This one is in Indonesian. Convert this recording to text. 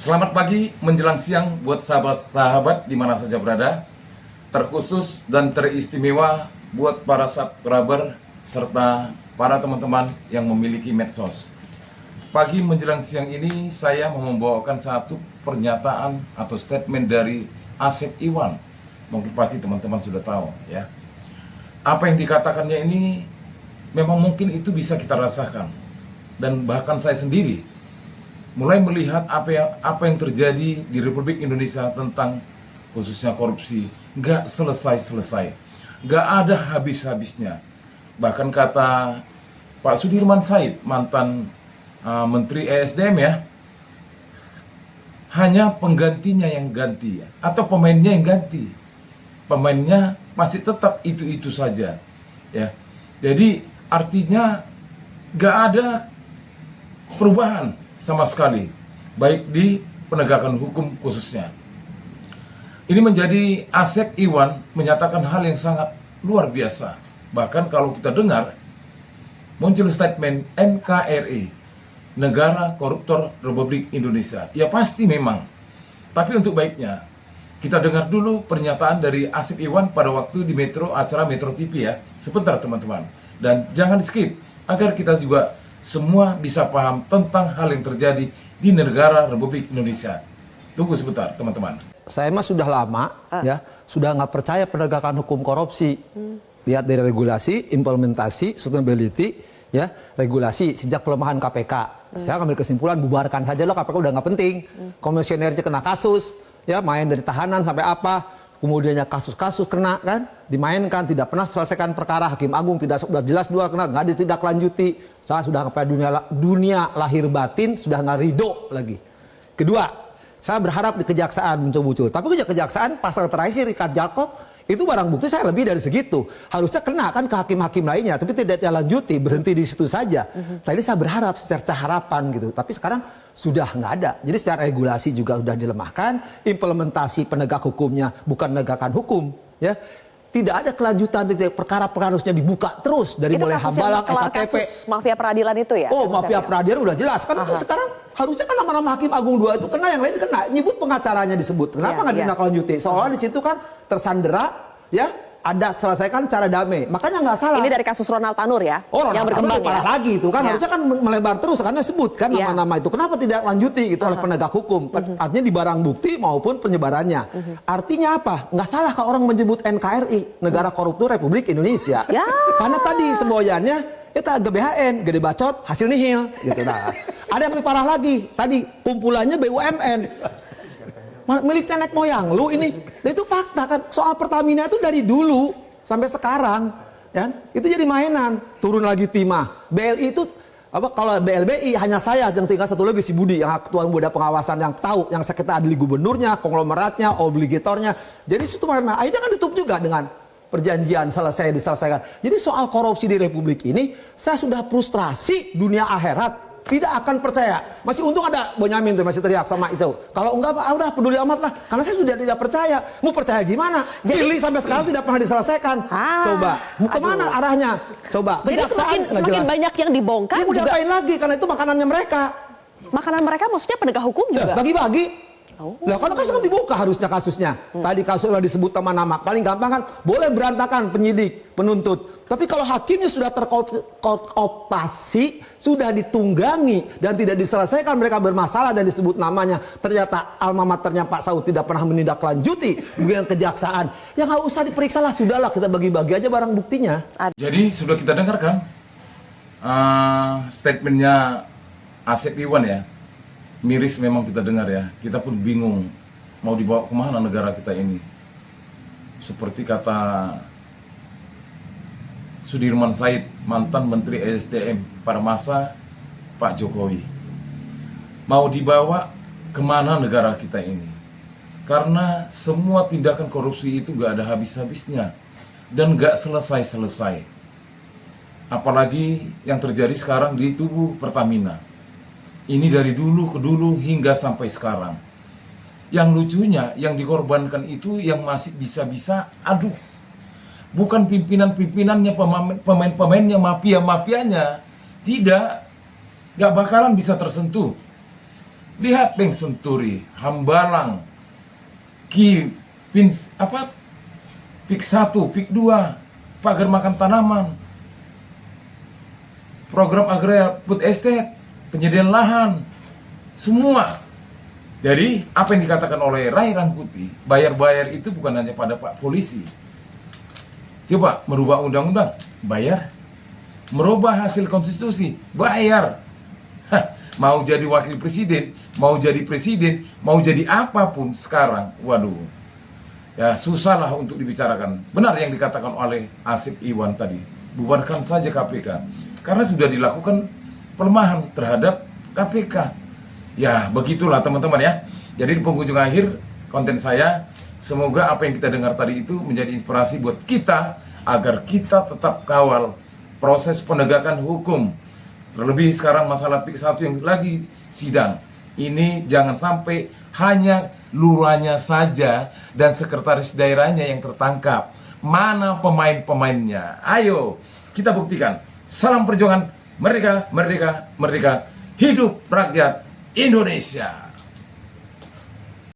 Selamat pagi menjelang siang buat sahabat-sahabat di mana saja berada. Terkhusus dan teristimewa buat para subscriber serta para teman-teman yang memiliki medsos. Pagi menjelang siang ini saya mau membawakan satu pernyataan atau statement dari Asep Iwan. Mungkin pasti teman-teman sudah tahu ya. Apa yang dikatakannya ini memang mungkin itu bisa kita rasakan. Dan bahkan saya sendiri mulai melihat apa yang terjadi di Republik Indonesia tentang khususnya korupsi, nggak selesai-selesai, nggak ada habis-habisnya. Bahkan kata Pak Sudirman Said, mantan Menteri ESDM ya, hanya penggantinya yang ganti ya, atau pemainnya yang ganti. Pemainnya masih tetap itu-itu saja ya. Jadi artinya nggak ada perubahan sama sekali, baik di penegakan hukum khususnya. Ini menjadi Asep Iwan menyatakan hal yang sangat luar biasa. Bahkan kalau kita dengar, muncul statement NKRI, Negara Koruptor Republik Indonesia. Ya pasti memang. Tapi untuk baiknya, kita dengar dulu pernyataan dari Asep Iwan pada waktu di acara Metro TV ya. Sebentar teman-teman. Dan jangan di skip, agar kita juga semua bisa paham tentang hal yang terjadi di negara Republik Indonesia. Tunggu sebentar, teman-teman. Saya mah sudah lama, ya, sudah nggak percaya penegakan hukum korupsi. Lihat dari regulasi, implementasi, sustainability, ya, regulasi sejak pelemahan KPK. Saya ambil kesimpulan bubarkan saja loh, KPK udah nggak penting. Komisionernya kena kasus, ya, main dari tahanan sampai apa. Kemudiannya kasus-kasus kena kan, dimainkan, tidak pernah selesaikan perkara, Hakim Agung tidak sudah jelas dua kena, nggak ditindaklanjuti. Saya sudah sampai dunia lahir batin sudah nggak ridho lagi. Kedua, saya berharap di kejaksaan muncul-muncul. Tapi kejaksaan pasal terakhir Richard Jacob itu barang bukti saya lebih dari segitu. Harusnya kena kan ke hakim-hakim lainnya, tapi tidak dilanjuti, berhenti di situ saja. Tadi saya berharap secara harapan gitu, tapi sekarang sudah nggak ada. Jadi secara regulasi juga sudah dilemahkan, implementasi penegak hukumnya bukan penegakan hukum, ya. Tidak ada kelanjutan, perkara-perkara harusnya dibuka terus dari itu mulai Hambalang, EKTP. Kasus mafia peradilan itu ya? Oh, mafia peradilan udah jelas. Kan itu sekarang harusnya kan nama-nama Hakim Agung 2 itu kena, yang lain kena. Nyebut pengacaranya disebut. Kenapa nggak ditindaklanjuti? Seolah di situ kan tersandera, ya, ada selesaikan cara damai. Makanya nggak salah. Ini dari kasus Ronald Tanur ya? Oh, yang berkembang ya? parah lagi itu kan, harusnya kan melebar terus karena sebut kan nama-nama itu. Kenapa tidak lanjuti gitu oleh penegak hukum? Artinya di barang bukti maupun penyebarannya. Artinya apa? Nggak salah kalau orang menyebut NKRI, Negara Koruptor Republik Indonesia. Ya. Karena tadi semboyannya kita GBHN, gede bacot, hasil nihil gitu. Nah, ada yang lebih parah lagi. Tadi kumpulannya BUMN. Milik nenek moyang lu ini. Dan itu fakta kan, soal Pertamina itu dari dulu sampai sekarang, ya, itu jadi mainan. Turun lagi timah. BLI itu apa, kalau BLBI hanya saya yang tinggal satu lagi si Budi yang ketua muda pengawasan yang tahu, yang kita adili gubernurnya, konglomeratnya, obligatornya. Jadi itu main-main. Akhirnya kan ditutup juga dengan perjanjian selesai diselesaikan. Jadi soal korupsi di Republik ini saya sudah frustrasi dunia akhirat. Tidak akan percaya. Masih untung ada Bonyamin tuh masih teriak sama itu. Kalau enggak, udah peduli amat lah. Karena saya sudah tidak percaya. Mau percaya gimana? Pilih sampai sekarang tidak pernah diselesaikan. Coba, mau kemana arahnya? Coba. Jadi semakin banyak yang dibongkar. Dia mau diapain lagi? Karena itu makanannya mereka. Makanan mereka maksudnya penegak hukum juga? Bagi-bagi. Lah kan kasus kan dibuka harusnya kasusnya. Tadi kasus sudah disebut nama-nama. Paling gampang kan boleh berantakan penyidik, penuntut. Tapi kalau hakimnya sudah terkooptasi, sudah ditunggangi dan tidak diselesaikan, mereka bermasalah dan disebut namanya. Ternyata alma maternya Pak Saud tidak pernah menindaklanjuti, bukan kejaksaan. Ya nggak usah diperiksa lah, sudahlah kita bagi-bagi aja barang buktinya. Jadi sudah kita dengarkan statementnya Asep Iwan ya. Miris memang kita dengar ya, kita pun bingung mau dibawa kemana negara kita ini. Seperti kata Sudirman Said, mantan Menteri ESDM pada masa Pak Jokowi. Mau dibawa kemana negara kita ini? Karena semua tindakan korupsi itu gak ada habis-habisnya dan gak selesai-selesai. Apalagi yang terjadi sekarang di tubuh Pertamina. Ini dari dulu ke dulu hingga sampai sekarang. Yang lucunya, yang dikorbankan itu yang masih bisa-bisa, aduh, bukan pimpinan-pimpinannya, pemain-pemainnya, mafia-mafianya. Tidak, gak bakalan bisa tersentuh. Lihat Beng Senturi, Hambalang, Pik 1, Pik 2, pagar makan tanaman, program agraria food estate, penyediaan lahan, semua. Jadi apa yang dikatakan oleh Ray Rangkuti, bayar-bayar itu bukan hanya pada Pak Polisi. Coba merubah undang-undang, bayar. Merubah hasil konstitusi, bayar. Hah, mau jadi wakil presiden, mau jadi presiden, mau jadi apapun sekarang, waduh, ya susah lah untuk dibicarakan. Benar yang dikatakan oleh Asep Iwan tadi, bubarkan saja KPK, karena sudah dilakukan pelemahan terhadap KPK. Ya begitulah teman-teman ya. Jadi di penghujung akhir konten saya, semoga apa yang kita dengar tadi itu menjadi inspirasi buat kita, agar kita tetap kawal proses penegakan hukum. Terlebih sekarang masalah Pik 1 yang lagi sidang. Ini jangan sampai hanya lurahnya saja dan sekretaris daerahnya yang tertangkap. Mana pemain-pemainnya? Ayo kita buktikan. Salam perjuangan, merdeka, merdeka, merdeka. Hidup rakyat Indonesia.